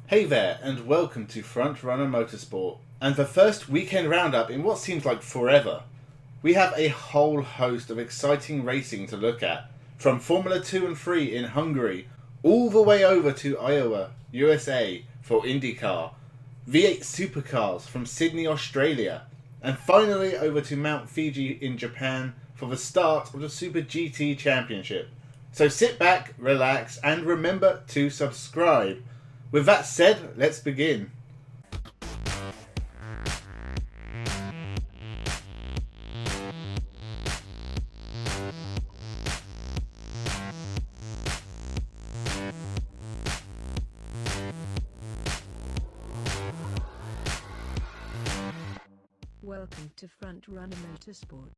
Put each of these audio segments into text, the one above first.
Hey there, and welcome to Frontrunner Motorsport, and the first weekend roundup in what seems like forever. We have a whole host of exciting racing to look at, from Formula 2 and 3 in Hungary, all the way over to Iowa, USA for IndyCar, V8 supercars from Sydney, Australia, and finally over to Mount Fuji in Japan for the start of the Super GT Championship. So sit back, relax, and remember to subscribe. With that said, let's begin. Welcome to Frontrunner Motorsport.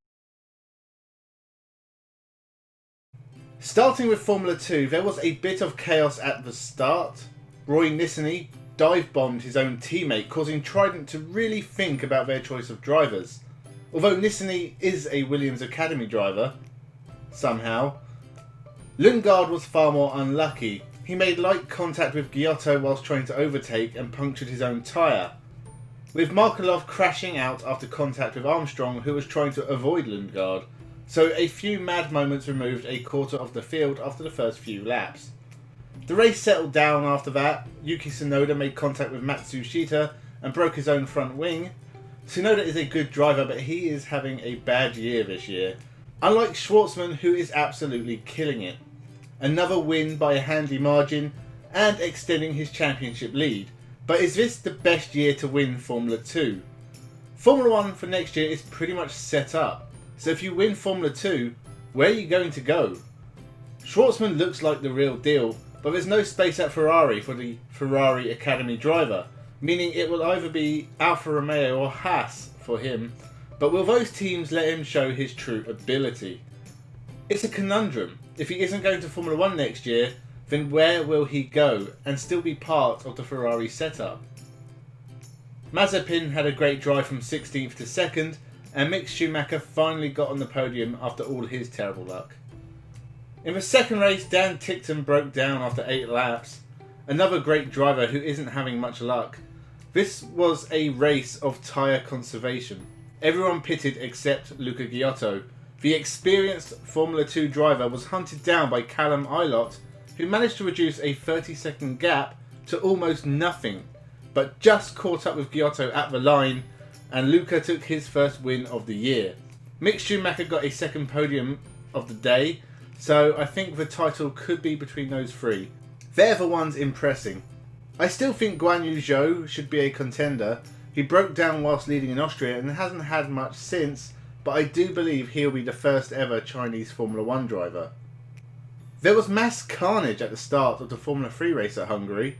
Starting with Formula 2, there was a bit of chaos at the start. Roy Nissany dive-bombed his own teammate, causing Trident to really think about their choice of drivers. Although Nissany is a Williams Academy driver, somehow. Lundgaard was far more unlucky. He made light contact with Giotto whilst trying to overtake and punctured his own tyre, with Markelov crashing out after contact with Armstrong, who was trying to avoid Lundgaard. So a few mad moments removed a quarter of the field after the first few laps. The race settled down after that. Yuki Tsunoda made contact with Matsushita and broke his own front wing. Tsunoda is a good driver, but he is having a bad year this year, unlike Shwartzman, who is absolutely killing it. Another win by a handy margin and extending his championship lead. But is this the best year to win Formula 2? Formula 1 for next year is pretty much set up. So if you win Formula 2, where are you going to go? Shwartzman looks like the real deal, but there's no space at Ferrari for the Ferrari Academy driver, meaning it will either be Alfa Romeo or Haas for him, but will those teams let him show his true ability? It's a conundrum. If he isn't going to Formula 1 next year, then where will he go and still be part of the Ferrari setup? Mazepin had a great drive from 16th to 2nd, and Mick Schumacher finally got on the podium after all his terrible luck. In the second race, Dan Tickton broke down after 8 laps. Another great driver who isn't having much luck. This was a race of tyre conservation. Everyone pitted except Luca Giotto. The experienced Formula 2 driver was hunted down by Callum Ilott, who managed to reduce a 30-second gap to almost nothing, but just caught up with Giotto at the line, and Luca took his first win of the year. Mick Schumacher got a second podium of the day, so I think the title could be between those three. They're the ones impressing. I still think Guan Yu Zhou should be a contender. He broke down whilst leading in Austria and hasn't had much since, but I do believe he'll be the first ever Chinese Formula 1 driver. There was mass carnage at the start of the Formula 3 race at Hungary.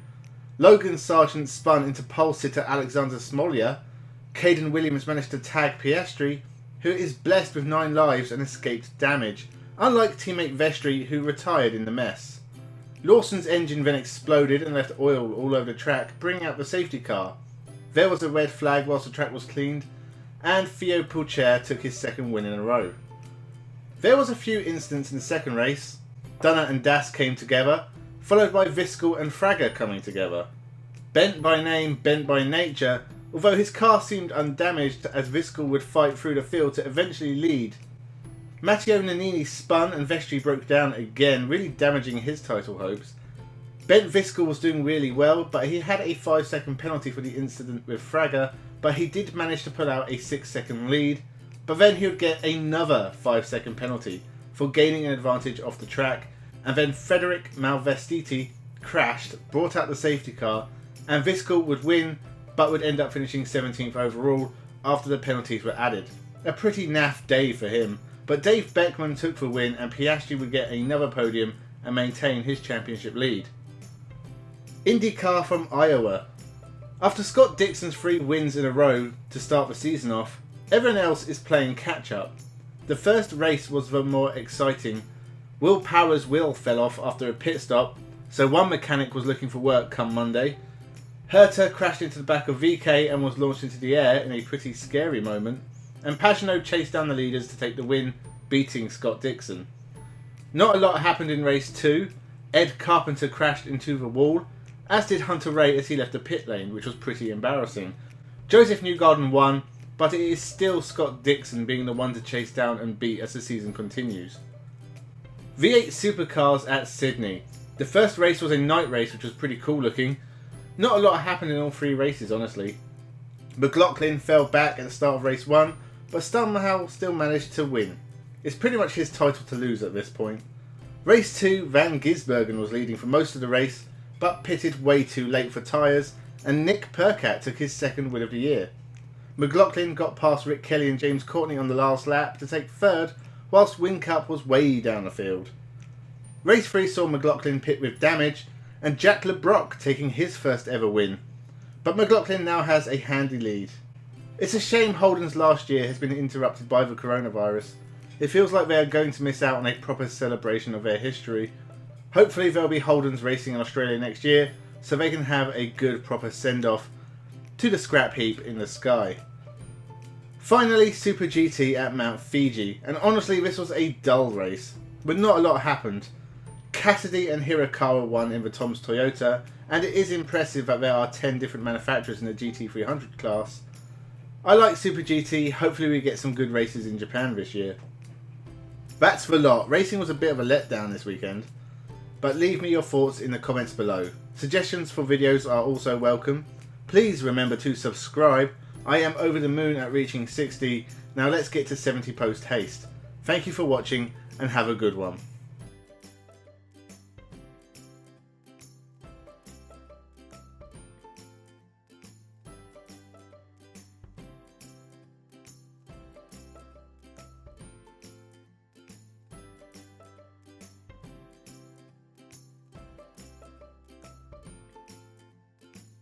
Logan Sargent spun into pole sitter Alexander Smolia. Caden Williams managed to tag Piastri, who is blessed with 9 lives and escaped damage, unlike teammate Vestri, who retired in the mess. Lawson's engine then exploded and left oil all over the track, bringing out the safety car. There was a red flag whilst the track was cleaned, and Theo Pourchaire took his second win in a row. There was a few incidents in the second race. Dunner and Das came together, followed by Viskel and Frager coming together. Bent by name, bent by nature, although his car seemed undamaged as Viskel would fight through the field to eventually lead. Matteo Nannini spun and Vestri broke down again, really damaging his title hopes. Bent Viskel was doing really well, but he had a 5-second penalty for the incident with Frager, but he did manage to pull out a 6-second lead, but then he would get another 5-second penalty for gaining an advantage off the track, and then Frederic Malvestiti crashed, brought out the safety car, and Viskel would win, but would end up finishing 17th overall after the penalties were added. A pretty naff day for him, but Dave Beckman took the win and Piastri would get another podium and maintain his championship lead. IndyCar from Iowa. After Scott Dixon's 3 wins in a row to start the season off, everyone else is playing catch up. The first race was the more exciting. Will Power's wheel fell off after a pit stop, so one mechanic was looking for work come Monday. Herta crashed into the back of VK and was launched into the air in a pretty scary moment, and Pagenaud chased down the leaders to take the win, beating Scott Dixon. Not a lot happened in race 2. Ed Carpenter crashed into the wall, as did Hunter Ray as he left the pit lane, which was pretty embarrassing. Joseph Newgarden won, but it is still Scott Dixon being the one to chase down and beat as the season continues. V8 Supercars at Sydney. The first race was a night race, which was pretty cool looking. Not a lot happened in all three races, honestly. McLaughlin fell back at the start of race 1, but somehow still managed to win. It's pretty much his title to lose at this point. Race 2, Van Gisbergen was leading for most of the race, but pitted way too late for tyres, and Nick Percat took his second win of the year. McLaughlin got past Rick Kelly and James Courtney on the last lap to take third, whilst Whincup was way down the field. Race 3 saw McLaughlin pit with damage, and Jack LeBrock taking his first ever win. But McLaughlin now has a handy lead. It's a shame Holden's last year has been interrupted by the coronavirus. It feels like they are going to miss out on a proper celebration of their history. Hopefully there'll be Holdens racing in Australia next year, so they can have a good proper send-off to the scrap heap in the sky. Finally, Super GT at Mount Fiji, and honestly this was a dull race, but not a lot happened. Cassidy and Hirakawa won in the Tom's Toyota, and it is impressive that there are 10 different manufacturers in the GT300 class. I like Super GT, hopefully we get some good races in Japan this year. That's the lot. Racing was a bit of a letdown this weekend, but leave me your thoughts in the comments below. Suggestions for videos are also welcome. Please remember to subscribe. I am over the moon at reaching 60, now let's get to 70 post haste. Thank you for watching and have a good one.